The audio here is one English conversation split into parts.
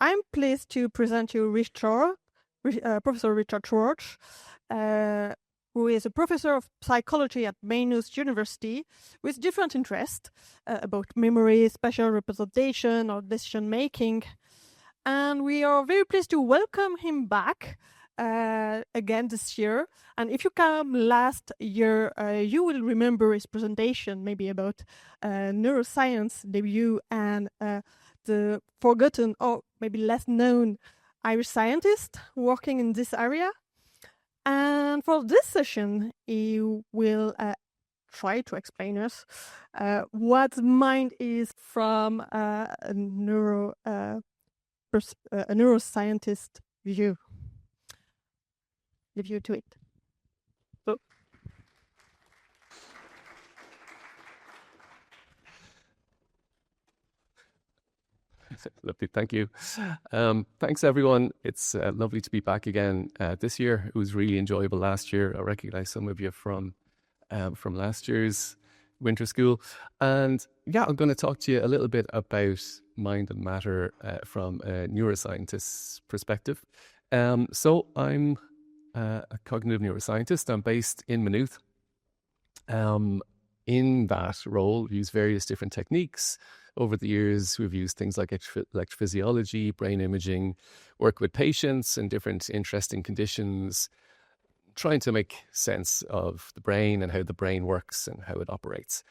I'm pleased to present you Professor Richard Roche, who is a professor of psychology at Maynooth University with different interests about memory, spatial representation, or decision making. And we are very pleased to welcome him back again this year. And if you come last year, you will remember his presentation, maybe about neuroscience debut and the forgotten or maybe less known Irish scientist working in this area. And for this session, he will try to explain us what mind is from a neuroscientist view. Leave you to it. So. Lovely, thank you. Thanks, everyone. It's lovely to be back again this year. It was really enjoyable last year. I recognise some of you from last year's winter school. And yeah, I'm going to talk to you a little bit about mind and matter from a neuroscientist's perspective. So I'm a cognitive neuroscientist. I'm based in Maynooth. In that role, we use various different techniques. Over the years, we've used things like electrophysiology, brain imaging, work with patients in different interesting conditions, trying to make sense of the brain and how the brain works and how it operates.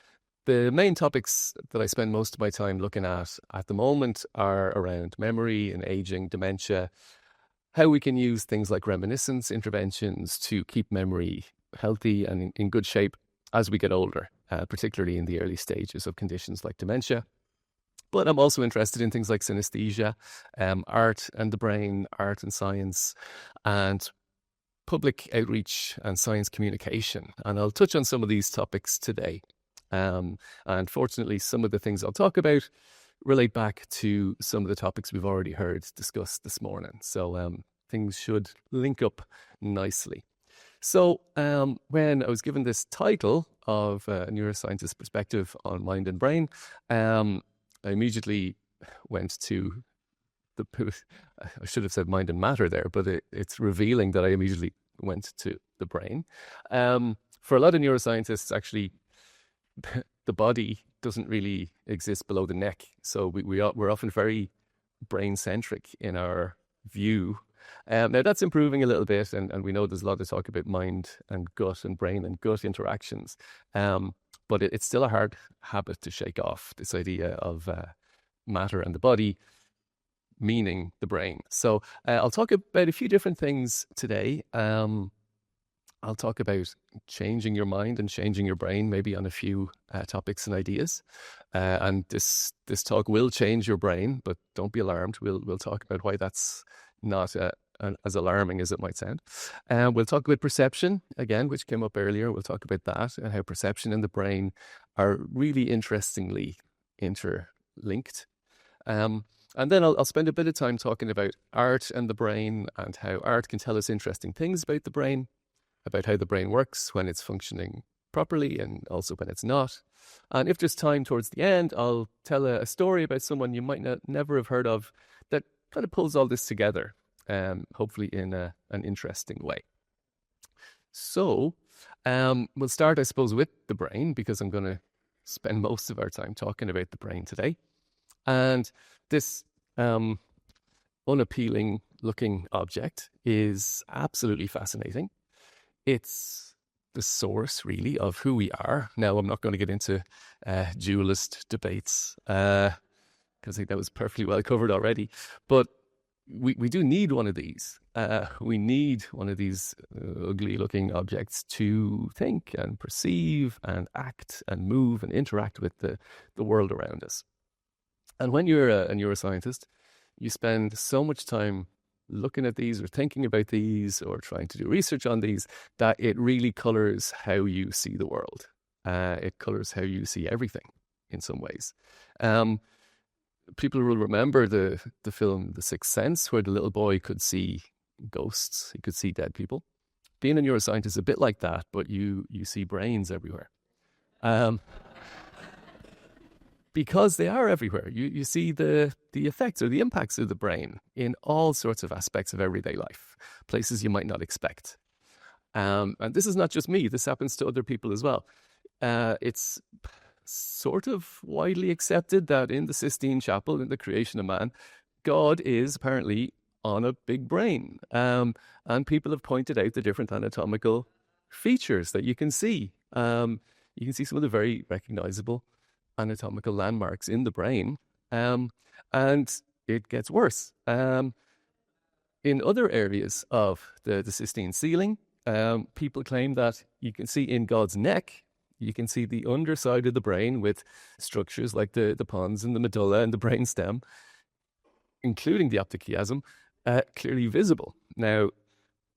The main topics that I spend most of my time looking at the moment are around memory and aging, dementia, how we can use things like reminiscence interventions to keep memory healthy and in good shape as we get older, particularly in the early stages of conditions like dementia. But I'm also interested in things like synesthesia, art and the brain, art and science, and public outreach and science communication. And I'll touch on some of these topics today. And fortunately, some of the things I'll talk about relate back to some of the topics we've already heard discussed this morning. So things should link up nicely. So when I was given this title of a neuroscientist perspective on mind and brain, I immediately went to I should have said mind and matter there, but it's revealing that I immediately went to the brain. For a lot of neuroscientists, actually, the body doesn't really exist below the neck. So we're often very brain-centric in our view. Now, that's improving a little bit, and we know there's a lot of talk about mind and gut and brain and gut interactions. But it's still a hard habit to shake off, this idea of matter and the body meaning the brain. So I'll talk about a few different things today. I'll talk about changing your mind and changing your brain, maybe on a few topics and ideas. And this talk will change your brain, but don't be alarmed. We'll talk about why that's not as alarming as it might sound. We'll talk about perception, again, which came up earlier. We'll talk about that and how perception and the brain are really interestingly interlinked. And then I'll spend a bit of time talking about art and the brain and how art can tell us interesting things about the brain, about how the brain works when it's functioning properly and also when it's not. And if there's time towards the end, I'll tell a story about someone you might never have heard of that kind of pulls all this together, hopefully in an interesting way. So we'll start, I suppose, with the brain, because I'm going to spend most of our time talking about the brain today. And this unappealing looking object is absolutely fascinating. It's the source, really, of who we are. Now, I'm not going to get into dualist debates, because I think that was perfectly well covered already. But we do need one of these. We need one of these ugly-looking objects to think and perceive and act and move and interact with the world around us. And when you're a neuroscientist, you spend so much time looking at these or thinking about these or trying to do research on these that it really colours how you see the world. It colours how you see everything in some ways. People will remember the film The Sixth Sense, where the little boy could see ghosts, he could see dead people. Being a neuroscientist is a bit like that, but you see brains everywhere. because they are everywhere. You see the effects or the impacts of the brain in all sorts of aspects of everyday life, places you might not expect. And this is not just me. This happens to other people as well. It's sort of widely accepted that in the Sistine Chapel, in the creation of man, God is apparently on a big brain. And people have pointed out the different anatomical features that you can see. You can see some of the very recognizable anatomical landmarks in the brain. And it gets worse. In other areas of the Sistine ceiling, people claim that you can see in God's neck, you can see the underside of the brain with structures like the pons and the medulla and the brainstem, including the optic chiasm, clearly visible. Now,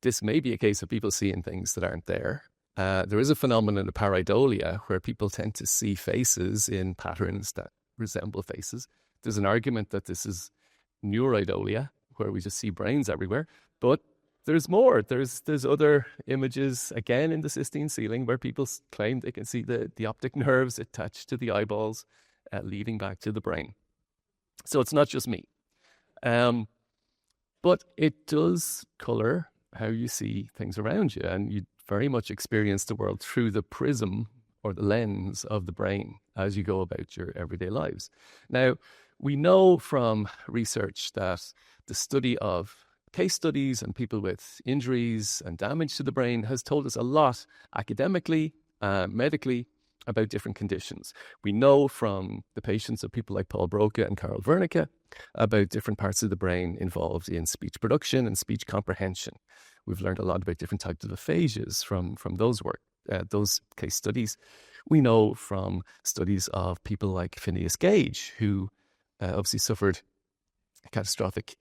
this may be a case of people seeing things that aren't there. There is a phenomenon of pareidolia where people tend to see faces in patterns that resemble faces. There's an argument that this is neuroidolia, where we just see brains everywhere. But there's more. There's other images, again, in the Sistine ceiling where people claim they can see the optic nerves attached to the eyeballs, leading back to the brain. So it's not just me. But it does colour how you see things around you, and you very much experience the world through the prism or the lens of the brain as you go about your everyday lives. Now, we know from research that the study of case studies and people with injuries and damage to the brain has told us a lot academically, medically, about different conditions. We know from the patients of people like Paul Broca and Karl Wernicke about different parts of the brain involved in speech production and speech comprehension. We've learned a lot about different types of aphasias from those case studies. We know from studies of people like Phineas Gage, who obviously suffered catastrophic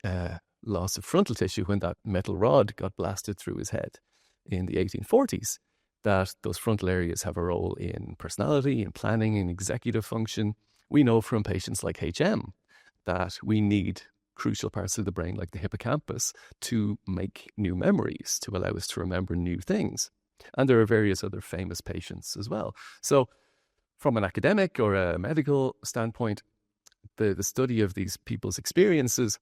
loss of frontal tissue when that metal rod got blasted through his head in the 1840s, that those frontal areas have a role in personality, in planning, in executive function. We know from patients like HM that we need crucial parts of the brain like the hippocampus to make new memories, to allow us to remember new things. And there are various other famous patients as well. So from an academic or a medical standpoint, the study of these people's experiences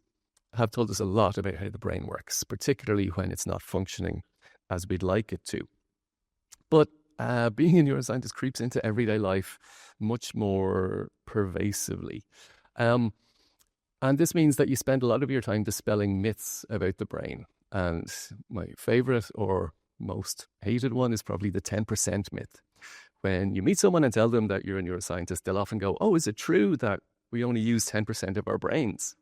have told us a lot about how the brain works, particularly when it's not functioning as we'd like it to. But being a neuroscientist creeps into everyday life much more pervasively. And this means that you spend a lot of your time dispelling myths about the brain. And my favorite or most hated one is probably the 10% myth. When you meet someone and tell them that you're a neuroscientist, they'll often go, "Oh, is it true that we only use 10% of our brains?"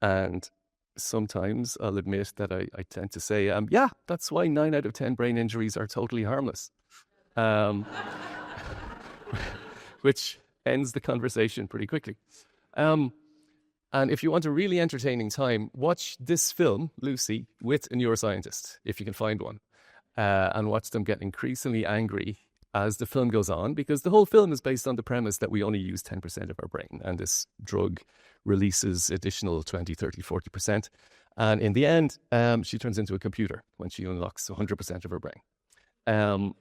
And sometimes I'll admit that I tend to say, yeah, that's why 9 out of 10 brain injuries are totally harmless. Which ends the conversation pretty quickly. And if you want a really entertaining time, watch this film, Lucy, with a neuroscientist, if you can find one, and watch them get increasingly angry as the film goes on, because the whole film is based on the premise that we only use 10% of our brain, and this drug releases additional 20, 30, 40%. And in the end, she turns into a computer when she unlocks 100% of her brain.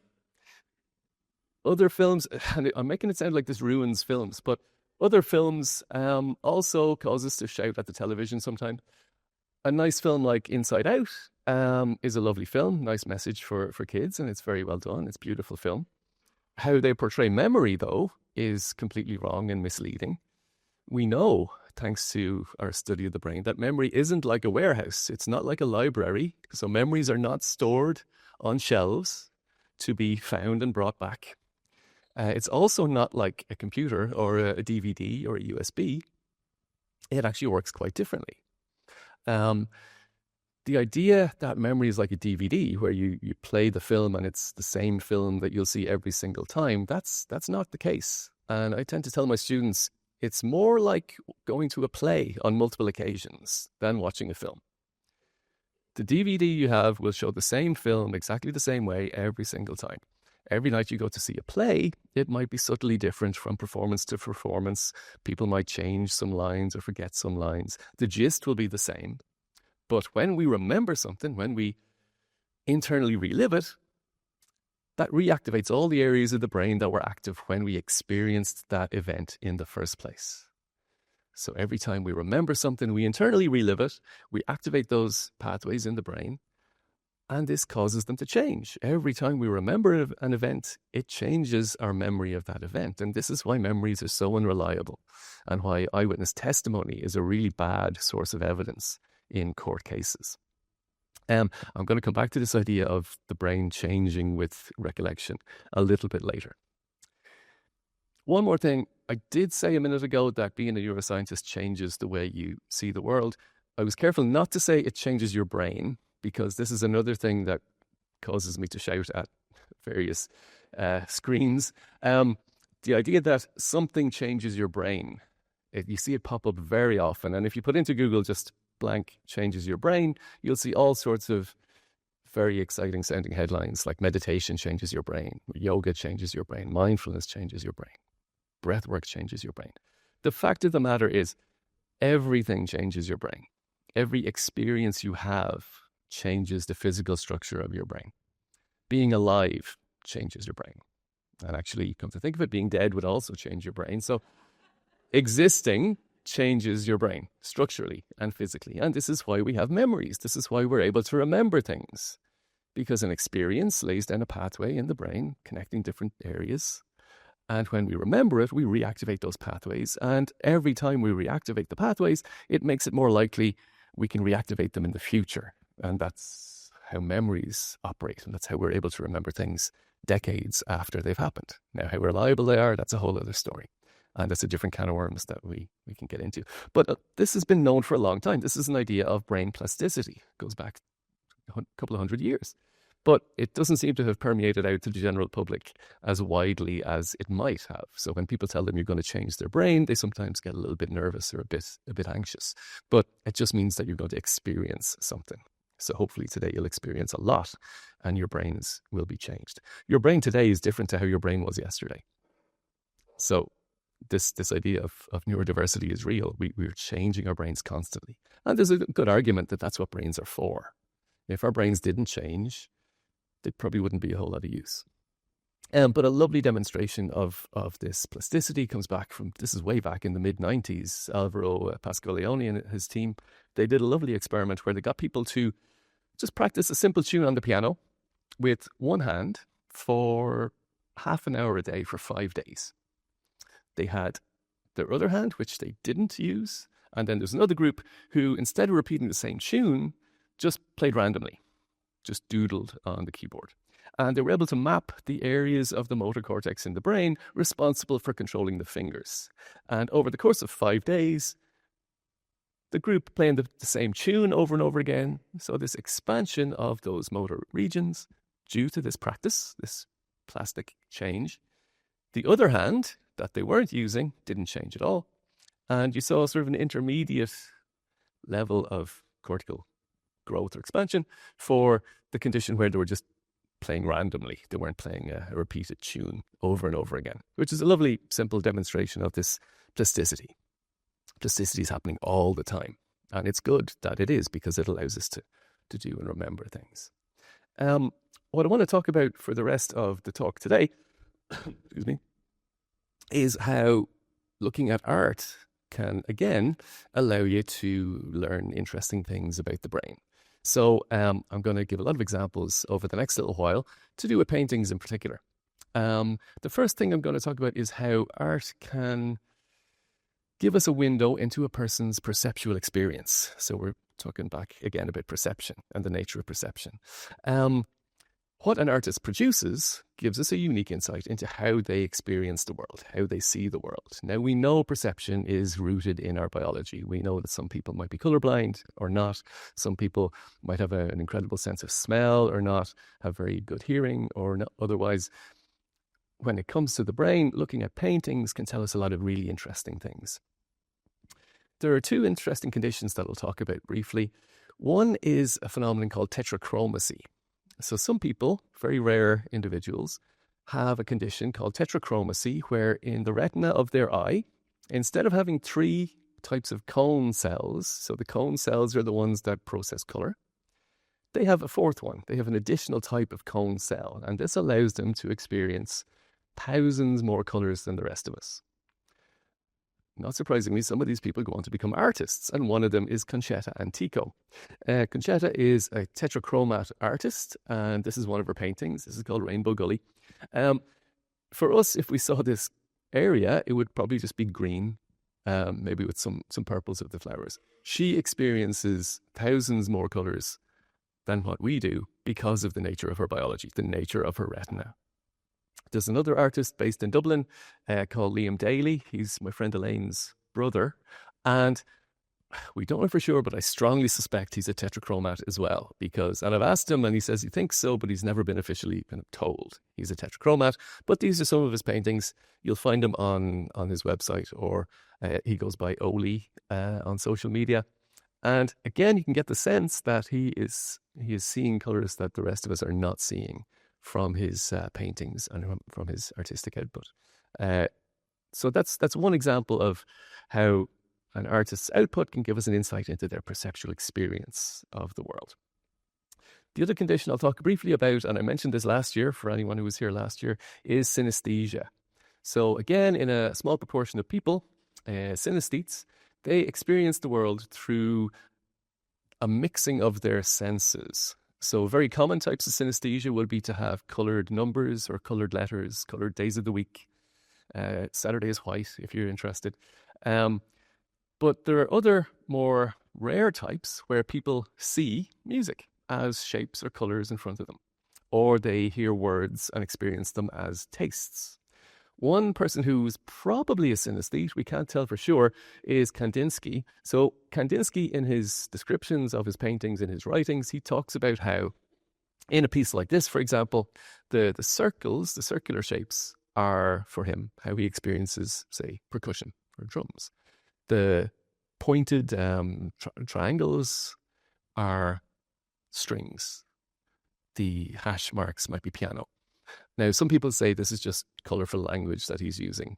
Other films, and I'm making it sound like this ruins films, but other films also cause us to shout at the television sometimes. A nice film like Inside Out is a lovely film, nice message for kids, and it's very well done. It's a beautiful film. How they portray memory, though, is completely wrong and misleading. We know, thanks to our study of the brain, that memory isn't like a warehouse. It's not like a library. So memories are not stored on shelves to be found and brought back. It's also not like a computer or a DVD or a USB. It actually works quite differently. The idea that memory is like a DVD where you play the film and it's the same film that you'll see every single time, that's not the case. And I tend to tell my students it's more like going to a play on multiple occasions than watching a film. The DVD you have will show the same film exactly the same way every single time. Every night you go to see a play, it might be subtly different from performance to performance. People might change some lines or forget some lines. The gist will be the same. But when we remember something, when we internally relive it, that reactivates all the areas of the brain that were active when we experienced that event in the first place. So every time we remember something, we internally relive it, we activate those pathways in the brain, and this causes them to change. Every time we remember an event, it changes our memory of that event. And this is why memories are so unreliable and why eyewitness testimony is a really bad source of evidence in court cases. I'm going to come back to this idea of the brain changing with recollection a little bit later. One more thing. I did say a minute ago that being a neuroscientist changes the way you see the world. I was careful not to say it changes your brain, because this is another thing that causes me to shout at various screens. The idea that something changes your brain. You see it pop up very often. And if you put into Google just blank changes your brain, you'll see all sorts of very exciting sounding headlines like meditation changes your brain, yoga changes your brain, mindfulness changes your brain, breathwork changes your brain. The fact of the matter is everything changes your brain. Every experience you have changes the physical structure of your brain. Being alive changes your brain. And actually, come to think of it, being dead would also change your brain. So existing changes your brain structurally and physically. And this is why we have memories. This is why we're able to remember things. Because an experience lays down a pathway in the brain connecting different areas. And when we remember it, we reactivate those pathways. And every time we reactivate the pathways, it makes it more likely we can reactivate them in the future. And that's how memories operate. And that's how we're able to remember things decades after they've happened. Now, how reliable they are, that's a whole other story. And that's a different can of worms that we can get into. But this has been known for a long time. This is an idea of brain plasticity. It goes back a couple of hundred years. But it doesn't seem to have permeated out to the general public as widely as it might have. So when people tell them you're going to change their brain, they sometimes get a little bit nervous or a bit anxious. But it just means that you're going to experience something. So hopefully today you'll experience a lot and your brains will be changed. Your brain today is different to how your brain was yesterday. So this idea of neurodiversity is real. We're changing our brains constantly. And there's a good argument that that's what brains are for. If our brains didn't change, they probably wouldn't be a whole lot of use. But a lovely demonstration of this plasticity comes back from, this is way back in the mid-90s. Alvaro Pasqualeoni and his team, they did a lovely experiment where they got people to just practice a simple tune on the piano with one hand for half an hour a day for 5 days. They had their other hand, which they didn't use. And then there's another group who, instead of repeating the same tune, just played randomly, just doodled on the keyboard. And they were able to map the areas of the motor cortex in the brain responsible for controlling the fingers. And over the course of 5 days, the group playing the same tune over and over again. So this expansion of those motor regions due to this practice, this plastic change. The other hand that they weren't using didn't change at all. And you saw sort of an intermediate level of cortical growth or expansion for the condition where they were just playing randomly. They weren't playing a repeated tune over and over again, which is a lovely, simple demonstration of this plasticity. Plasticity is happening all the time. And it's good that it is, because it allows us to do and remember things. What I want to talk about for the rest of the talk today, excuse me, is how looking at art can, again, allow you to learn interesting things about the brain. So I'm going to give a lot of examples over the next little while to do with paintings in particular. The first thing I'm going to talk about is how art can give us a window into a person's perceptual experience. So we're talking back again about perception and the nature of perception. What an artist produces gives us a unique insight into how they experience the world, how they see the world. Now, we know perception is rooted in our biology. We know that some people might be colorblind or not. Some people might have an incredible sense of smell or not, have very good hearing or not. Otherwise, when it comes to the brain, looking at paintings can tell us a lot of really interesting things. There are two interesting conditions that I'll talk about briefly. One is a phenomenon called tetrachromacy. So some people, very rare individuals, have a condition called tetrachromacy, where in the retina of their eye, instead of having 3 types of cone cells, so the cone cells are the ones that process color, they have a fourth one. They have an additional type of cone cell, and this allows them to experience thousands more colours than the rest of us. Not surprisingly, some of these people go on to become artists, and one of them is Concetta Antico. Concetta is a tetrachromat artist, and this is one of her paintings. This is called Rainbow Gully. For us, if we saw this area, it would probably just be green, maybe with some purples of the flowers. She experiences thousands more colours than what we do because of the nature of her biology, the nature of her retina. There's another artist based in Dublin called Liam Daly. He's my friend Elaine's brother. And we don't know for sure, but I strongly suspect he's a tetrachromat as well. And I've asked him and he says he thinks so, but he's never been officially kind of told he's a tetrachromat. But these are some of his paintings. You'll find them on his website, or he goes by Oli on social media. And again, you can get the sense that he is seeing colours that the rest of us are not seeing from his paintings and from his artistic output. So that's one example of how an artist's output can give us an insight into their perceptual experience of the world. The other condition I'll talk briefly about, and I mentioned this last year for anyone who was here last year, is synesthesia. So again, in a small proportion of people, synesthetes, they experience the world through a mixing of their senses. So very common types of synesthesia would be to have coloured numbers or coloured letters, coloured days of the week. Saturday is white, if you're interested. But there are other more rare types where people see music as shapes or colours in front of them, or they hear words and experience them as tastes. One person who's probably a synesthete, we can't tell for sure, is Kandinsky. So Kandinsky, in his descriptions of his paintings, in his writings, he talks about how in a piece like this, for example, the circles, the circular shapes are for him how he experiences, say, percussion or drums. The pointed triangles are strings. The hash marks might be piano. Now, some people say this is just colourful language that he's using,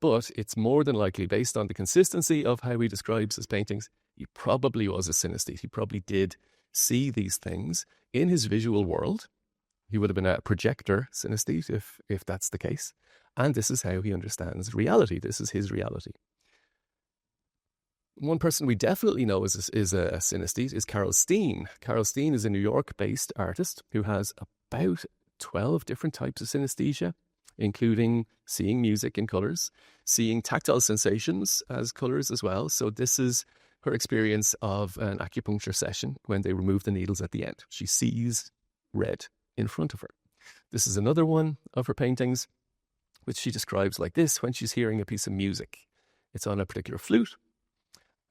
but it's more than likely, based on the consistency of how he describes his paintings, he probably was a synesthete. He probably did see these things in his visual world. He would have been a projector synesthete if that's the case. And this is how he understands reality. This is his reality. One person we definitely know is a synesthete is Carol Steen. Carol Steen is a New York-based artist who has about 12 different types of synesthesia, including seeing music in colours, seeing tactile sensations as colours as well. So this is her experience of an acupuncture session when they remove the needles at the end. She sees red in front of her. This is another one of her paintings, which she describes like this when she's hearing a piece of music. It's on a particular flute.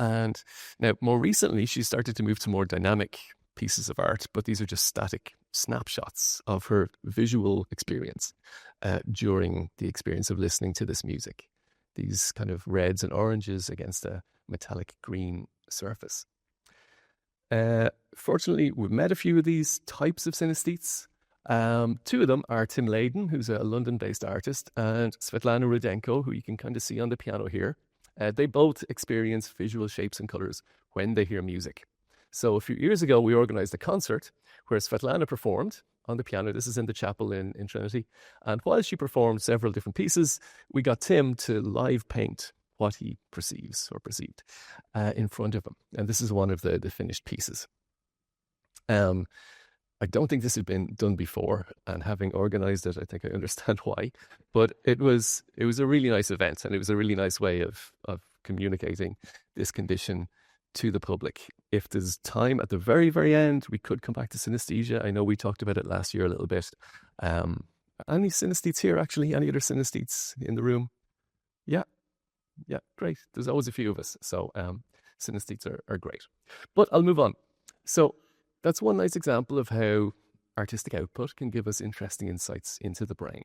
And now, more recently, she started to move to more dynamic pieces of art, but these are just static snapshots of her visual experience during the experience of listening to this music. These kind of reds and oranges against a metallic green surface. Fortunately, we've met a few of these types of synesthetes. Two of them are Tim Layden, who's a London-based artist, and Svetlana Rudenko, who you can kind of see on the piano here. They both experience visual shapes and colours when they hear music. So a few years ago, we organised a concert where Svetlana performed on the piano. This is in the chapel in Trinity. And while she performed several different pieces, we got Tim to live paint what he perceives or perceived in front of him. And this is one of the finished pieces. I don't think this had been done before, and having organised it, I think I understand why. But it was a really nice event, and it was a really nice way of communicating this condition to the public. If there's time at the very, very end, we could come back to synesthesia. I know we talked about it last year a little bit. Any synesthetes here, actually? Any other synesthetes in the room? Yeah, great. There's always a few of us, so synesthetes are great. But I'll move on. So that's one nice example of how artistic output can give us interesting insights into the brain.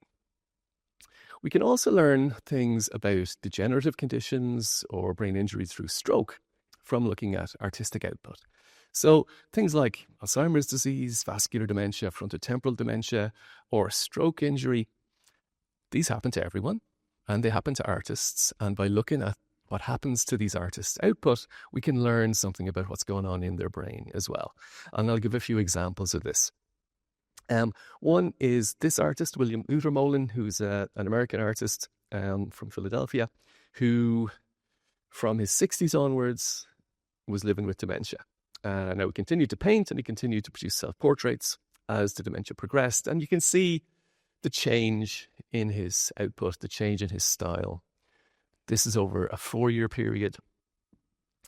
We can also learn things about degenerative conditions or brain injury through stroke from looking at artistic output. So things like Alzheimer's disease, vascular dementia, frontotemporal dementia, or stroke injury, these happen to everyone, and they happen to artists. And by looking at what happens to these artists' output, we can learn something about what's going on in their brain as well. And I'll give a few examples of this. One is this artist, William Utermohlen, who's an American artist from Philadelphia, who from his 60s onwards was living with dementia. Now he continued to paint and he continued to produce self-portraits as the dementia progressed. And you can see the change in his output, the change in his style. This is over a 4-year period.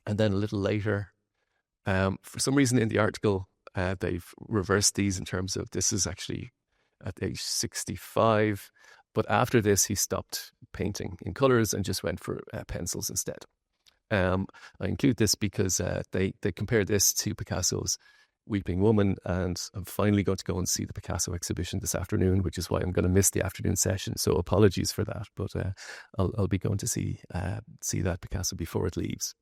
And then a little later, for some reason in the article, they've reversed these in terms of this is actually at age 65. But after this, he stopped painting in colours and just went for pencils instead. I include this because they compare this to Picasso's Weeping Woman, and I'm finally going to go and see the Picasso exhibition this afternoon, which is why I'm going to miss the afternoon session. So apologies for that, but I'll be going to see that Picasso before it leaves.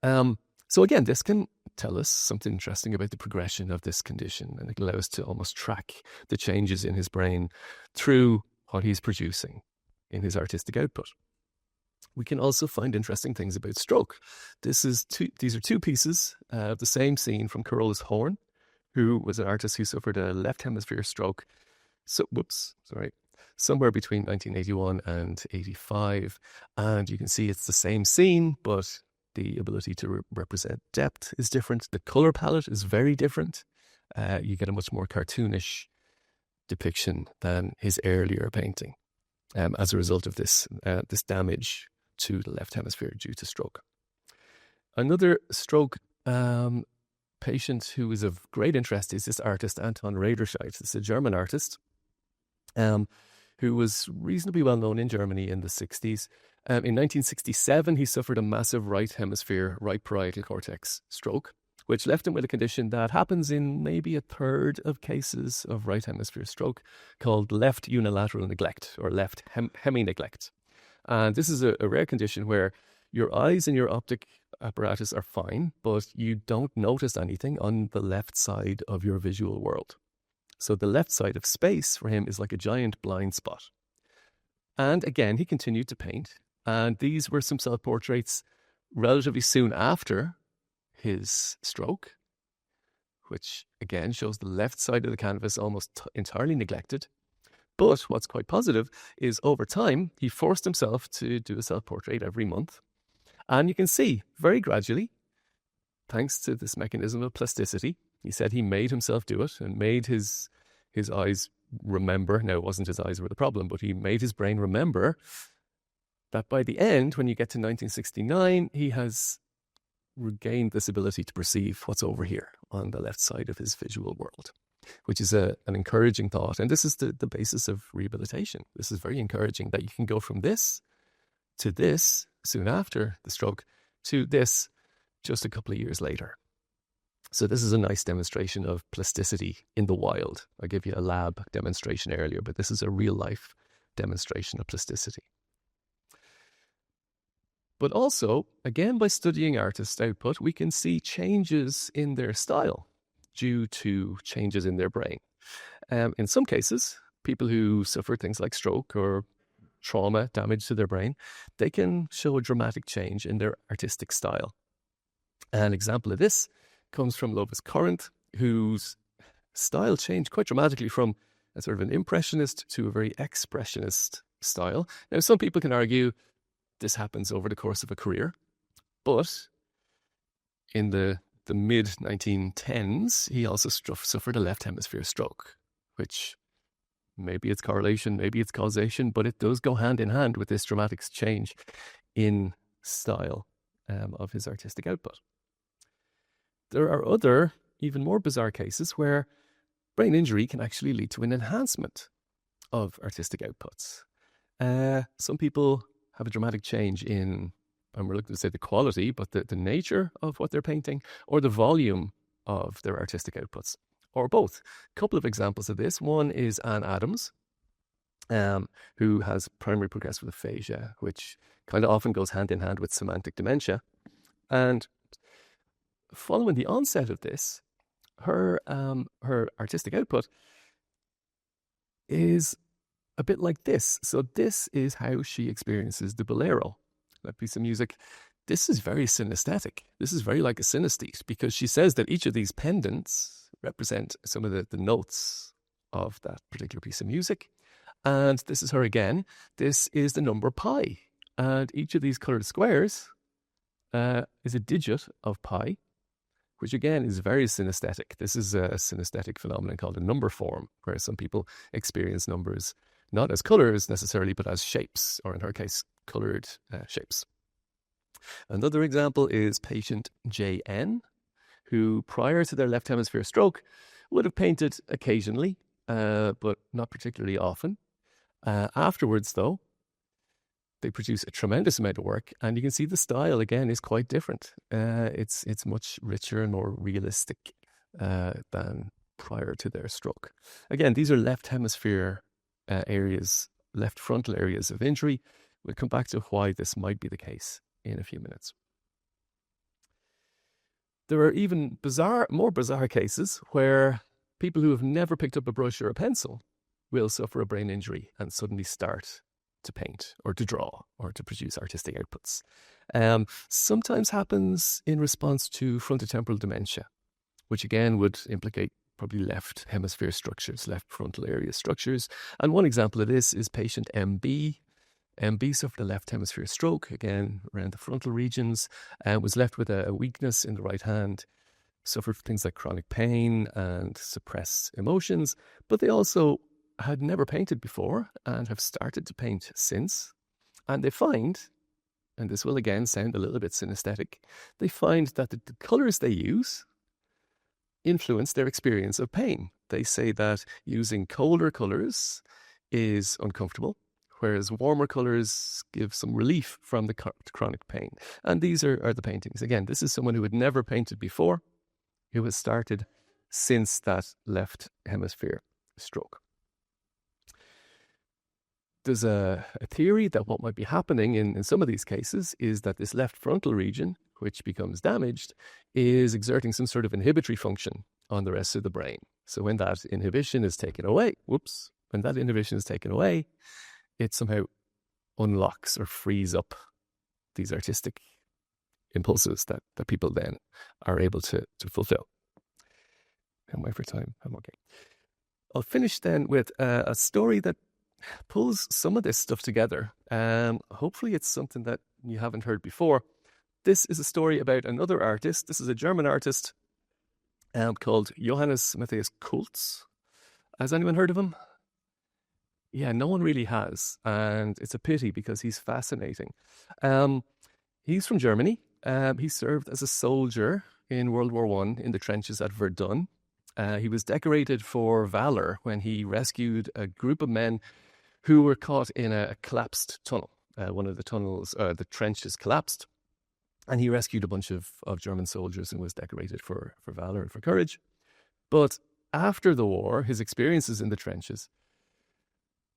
So again, this can tell us something interesting about the progression of this condition, and it allows us to almost track the changes in his brain through what he's producing in his artistic output. We can also find interesting things about stroke. These are two pieces of the same scene from Carolus Horn, who was an artist who suffered a left hemisphere stroke. Somewhere between 1981 and 85. And you can see it's the same scene, but the ability to represent depth is different. The color palette is very different. You get a much more cartoonish depiction than his earlier painting as a result of this damage to the left hemisphere due to stroke. Another stroke patient who is of great interest is this artist, Anton Rederscheit. This is a German artist who was reasonably well known in Germany in the 60s. In 1967, he suffered a massive right hemisphere, right parietal cortex stroke, which left him with a condition that happens in maybe a third of cases of right hemisphere stroke called left unilateral neglect or left hemi-neglect. And this is a rare condition where your eyes and your optic apparatus are fine, but you don't notice anything on the left side of your visual world. So the left side of space for him is like a giant blind spot. And again, he continued to paint. And these were some self-portraits relatively soon after his stroke, which again shows the left side of the canvas almost entirely neglected. But what's quite positive is over time, he forced himself to do a self-portrait every month. And you can see very gradually, thanks to this mechanism of plasticity, he said he made himself do it and made his eyes remember. Now, it wasn't his eyes were the problem, but he made his brain remember that by the end, when you get to 1969, he has regained this ability to perceive what's over here on the left side of his visual world, which is an encouraging thought. And this is the basis of rehabilitation. This is very encouraging that you can go from this to this soon after the stroke to this just a couple of years later. So this is a nice demonstration of plasticity in the wild. I gave you a lab demonstration earlier, but this is a real life demonstration of plasticity. But also, again, by studying artists' output, we can see changes in their style due to changes in their brain. In some cases, people who suffer things like stroke or trauma, damage to their brain, they can show a dramatic change in their artistic style. An example of this comes from Lovis Corinth, whose style changed quite dramatically from a sort of an impressionist to a very expressionist style. Now, some people can argue this happens over the course of a career, but in the mid-1910s, he also suffered a left hemisphere stroke, which maybe it's correlation, maybe it's causation, but it does go hand in hand with this dramatic change in style of his artistic output. There are other, even more bizarre cases where brain injury can actually lead to an enhancement of artistic outputs. Some people have a dramatic change in, I'm reluctant to say the quality, but the nature of what they're painting or the volume of their artistic outputs, or both. A couple of examples of this. One is Anne Adams, who has primary progressive aphasia, which kind of often goes hand in hand with semantic dementia. And following the onset of this, her artistic output is a bit like this. So this is how she experiences the bolero. that piece of music. This is very synesthetic. This is very like a synesthete, because she says that each of these pendants represent some of the notes of that particular piece of music. And this is her again. This is the number pi. And each of these coloured squares is a digit of pi, which again is very synesthetic. This is a synesthetic phenomenon called a number form, where some people experience numbers not as colours necessarily, but as shapes, or in her case, coloured shapes. Another example is patient JN, who prior to their left hemisphere stroke would have painted occasionally, but not particularly often. Afterwards, though, they produce a tremendous amount of work, and you can see the style again is quite different. It's much richer and more realistic than prior to their stroke. Again, these are left hemisphere areas, left frontal areas of injury. We'll come back to why this might be the case in a few minutes. There are even more bizarre cases where people who have never picked up a brush or a pencil will suffer a brain injury and suddenly start to paint or to draw or to produce artistic outputs. Sometimes happens in response to frontotemporal dementia, which again would implicate probably left hemisphere structures, left frontal area structures. And one example of this is patient MB. MB suffered a left hemisphere stroke, again around the frontal regions, and was left with a weakness in the right hand, suffered things like chronic pain and suppressed emotions, but they also had never painted before and have started to paint since. And they find, and this will again sound a little bit synesthetic, they find that the colours they use influence their experience of pain. They say that using colder colours is uncomfortable, whereas warmer colours give some relief from the chronic pain. And these are the paintings. Again, this is someone who had never painted before, who has started since that left hemisphere stroke. There's a theory that what might be happening in some of these cases is that this left frontal region, which becomes damaged, is exerting some sort of inhibitory function on the rest of the brain. So when that inhibition is taken away, it somehow unlocks or frees up these artistic impulses that people then are able to fulfill. Am I for time? I'm okay. I'll finish then with a story that pulls some of this stuff together. Hopefully it's something that you haven't heard before. This is a story about another artist. This is a German artist called Johannes Matthias Kultz. Has anyone heard of him? Yeah, no one really has. And it's a pity because he's fascinating. He's from Germany. He served as a soldier in World War I in the trenches at Verdun. He was decorated for valor when he rescued a group of men who were caught in a collapsed tunnel. One of the tunnels, the trenches collapsed, and he rescued a bunch of German soldiers and was decorated for valor and for courage. But after the war, his experiences in the trenches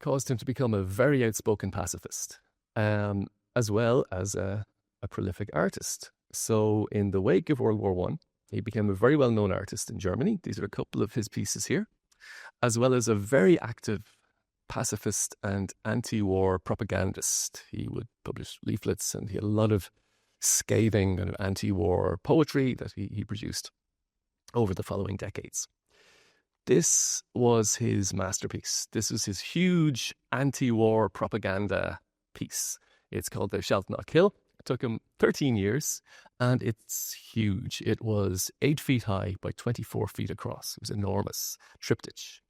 caused him to become a very outspoken pacifist, as well as a prolific artist. So in the wake of World War I, he became a very well-known artist in Germany. These are a couple of his pieces here, as well as a very active pacifist and anti-war propagandist. He would publish leaflets, and he had a lot of scathing kind of anti-war poetry that he produced over the following decades. This was his masterpiece. This was his huge anti-war propaganda piece. It's called Thou Shalt Not Kill. It took him 13 years, and it's huge. It was 8 feet high by 24 feet across. It was enormous, triptych.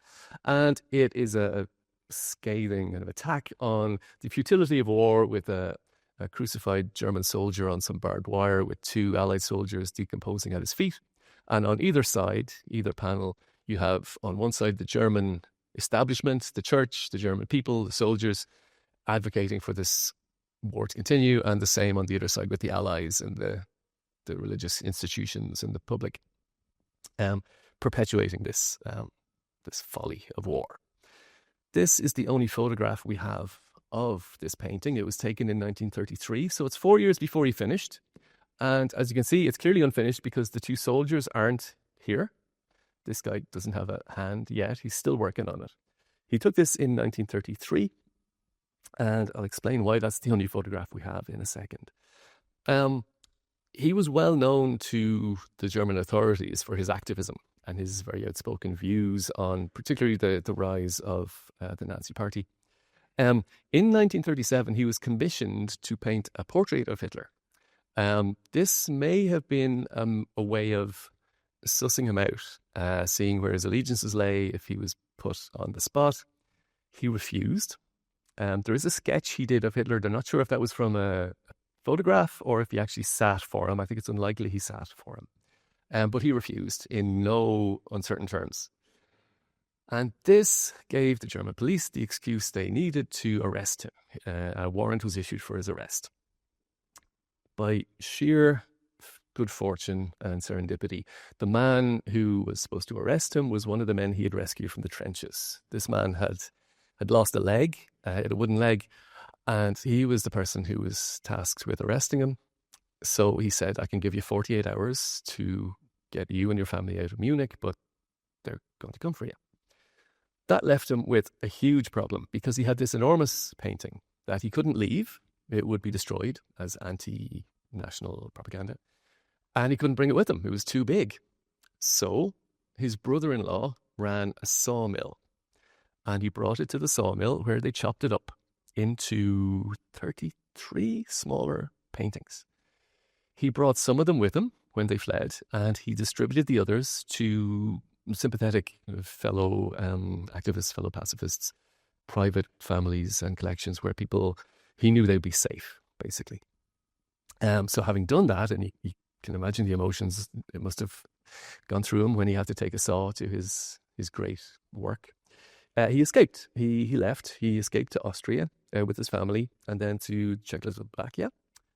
And it is a scathing kind of attack on the futility of war, with a crucified German soldier on some barbed wire with 2 Allied soldiers decomposing at his feet. And on either side, either panel, you have on one side the German establishment, the church, the German people, the soldiers advocating for this war to continue, and the same on the other side with the Allies and the religious institutions and the public, perpetuating this folly of war. This is the only photograph we have of this painting. It was taken in 1933, so it's 4 years before he finished. And as you can see, it's clearly unfinished because the 2 soldiers aren't here. This guy doesn't have a hand yet. He's still working on it. He took this in 1933. And I'll explain why that's the only photograph we have in a second. He was well known to the German authorities for his activism and his very outspoken views on particularly the rise of the Nazi Party. In 1937, he was commissioned to paint a portrait of Hitler. This may have been a way of sussing him out, seeing where his allegiances lay if he was put on the spot. He refused. There is a sketch he did of Hitler. They're not sure if that was from a photograph or if he actually sat for him. I think it's unlikely he sat for him. But he refused in no uncertain terms. And this gave the German police the excuse they needed to arrest him. A warrant was issued for his arrest. By sheer good fortune and serendipity, the man who was supposed to arrest him was one of the men he had rescued from the trenches. This man had lost a leg, had a wooden leg, and he was the person who was tasked with arresting him. So he said, I can give you 48 hours to get you and your family out of Munich, but they're going to come for you. That left him with a huge problem because he had this enormous painting that he couldn't leave. It would be destroyed as anti-national propaganda. And he couldn't bring it with him. It was too big. So his brother-in-law ran a sawmill. And he brought it to the sawmill where they chopped it up into 33 smaller paintings. He brought some of them with him when they fled, and he distributed the others to sympathetic fellow activists, fellow pacifists, private families and collections where people, he knew they'd be safe, basically. So having done that, and you can imagine the emotions it must have gone through him when he had to take a saw to his great work. He escaped. He left. He escaped to Austria with his family and then to Czechoslovakia.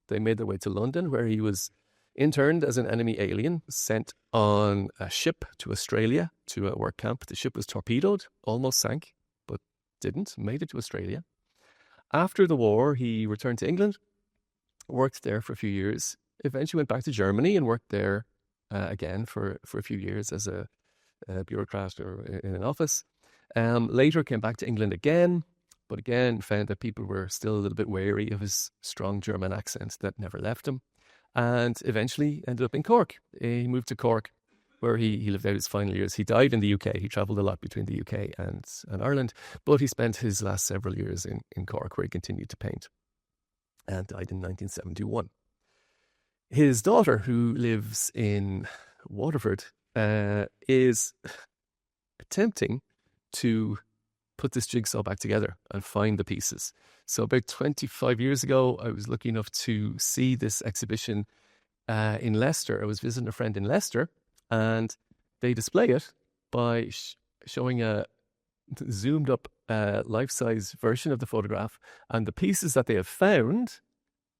They made their way to London, where he was interned as an enemy alien, sent on a ship to Australia to a work camp. The ship was torpedoed, almost sank, but didn't, made it to Australia. After the war, he returned to England, worked there for a few years, eventually went back to Germany and worked there again for a few years as a bureaucrat or in an office. Later came back to England again, but again found that people were still a little bit wary of his strong German accent that never left him. And eventually ended up in Cork. He moved to Cork, where he lived out his final years. He died in the UK. He travelled a lot between the UK and Ireland, but he spent his last several years in Cork, where he continued to paint, and died in 1971. His daughter, who lives in Waterford, is attempting to put this jigsaw back together and find the pieces. So about 25 years ago, I was lucky enough to see this exhibition in Leicester. I was visiting a friend in Leicester, and they display it by showing a zoomed up life-size version of the photograph, and the pieces that they have found,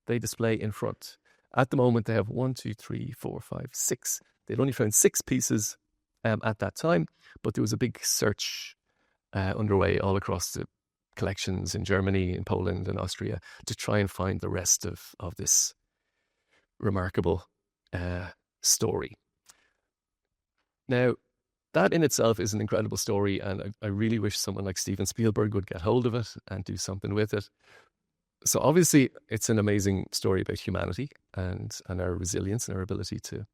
they display in front. At the moment, they have 1, 2, 3, 4, 5, 6. They'd only found 6 pieces at that time, but there was a big search underway all across the collections in Germany, in Poland and Austria to try and find the rest of this remarkable story. Now, that in itself is an incredible story, and I really wish someone like Steven Spielberg would get hold of it and do something with it. So obviously, it's an amazing story about humanity and our resilience and our ability to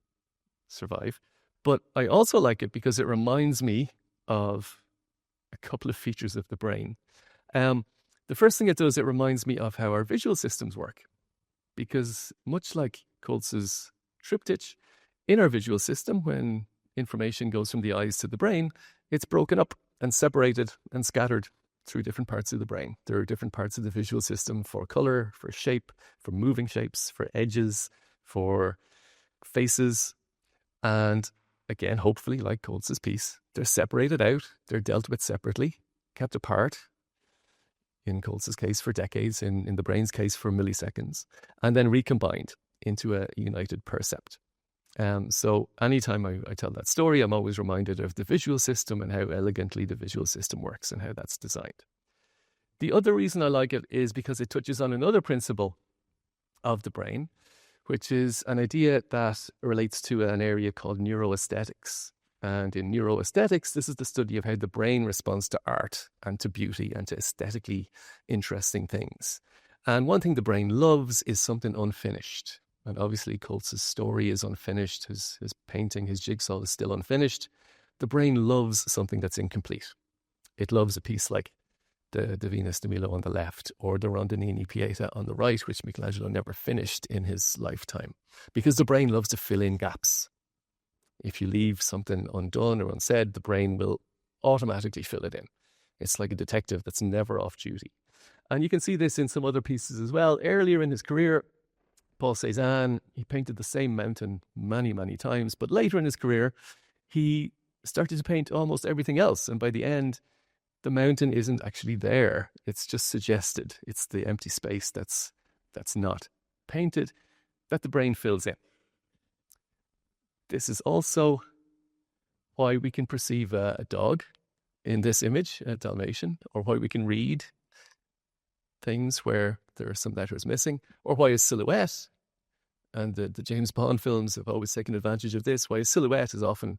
survive. But I also like it because it reminds me of a couple of features of the brain. The first thing it does, it reminds me of how our visual systems work. Because much like Koltz's triptych, in our visual system, when information goes from the eyes to the brain, it's broken up and separated and scattered through different parts of the brain. There are different parts of the visual system for color, for shape, for moving shapes, for edges, for faces. And again, hopefully, like Koltz's piece, they're separated out, they're dealt with separately, kept apart, in Koltz's case for decades, in the brain's case for milliseconds, and then recombined into a united percept. So anytime I tell that story, I'm always reminded of the visual system and how elegantly the visual system works and how that's designed. The other reason I like it is because it touches on another principle of the brain, which is an idea that relates to an area called neuroaesthetics. And in neuroaesthetics, this is the study of how the brain responds to art and to beauty and to aesthetically interesting things. And one thing the brain loves is something unfinished. And obviously, Coates's story is unfinished. His painting, his jigsaw is still unfinished. The brain loves something that's incomplete. It loves a piece like the Venus de Milo on the left, or the Rondinini Pieta on the right, which Michelangelo never finished in his lifetime, because the brain loves to fill in gaps. If you leave something undone or unsaid, the brain will automatically fill it in. It's like a detective that's never off duty. And you can see this in some other pieces as well. Earlier in his career, Paul Cézanne, he painted the same mountain many, many times. But later in his career, he started to paint almost everything else. And by the end, the mountain isn't actually there. It's just suggested. It's the empty space that's not painted that the brain fills in. This is also why we can perceive a dog in this image, a Dalmatian, or why we can read things where there are some letters missing, or why a silhouette, and the James Bond films have always taken advantage of this, why a silhouette is often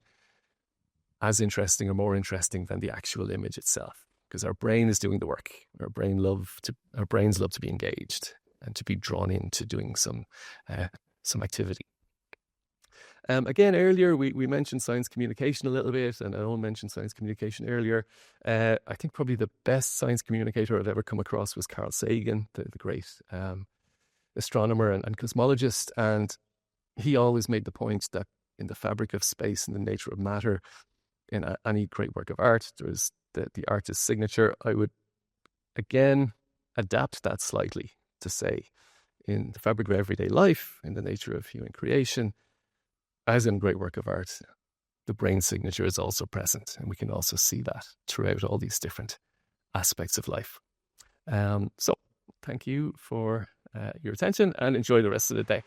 as interesting or more interesting than the actual image itself, because our brain is doing the work. Our brains love to be engaged and to be drawn into doing some activity. Again, earlier we mentioned science communication a little bit, and Owen mentioned science communication earlier. I think probably the best science communicator I've ever come across was Carl Sagan, the great astronomer and cosmologist. And he always made the point that in the fabric of space and the nature of matter, in any great work of art, there is the artist's signature. I would, again, adapt that slightly to say, in the fabric of everyday life, in the nature of human creation, as in great work of art, the brain signature is also present. And we can also see that throughout all these different aspects of life. So thank you for your attention, and enjoy the rest of the day.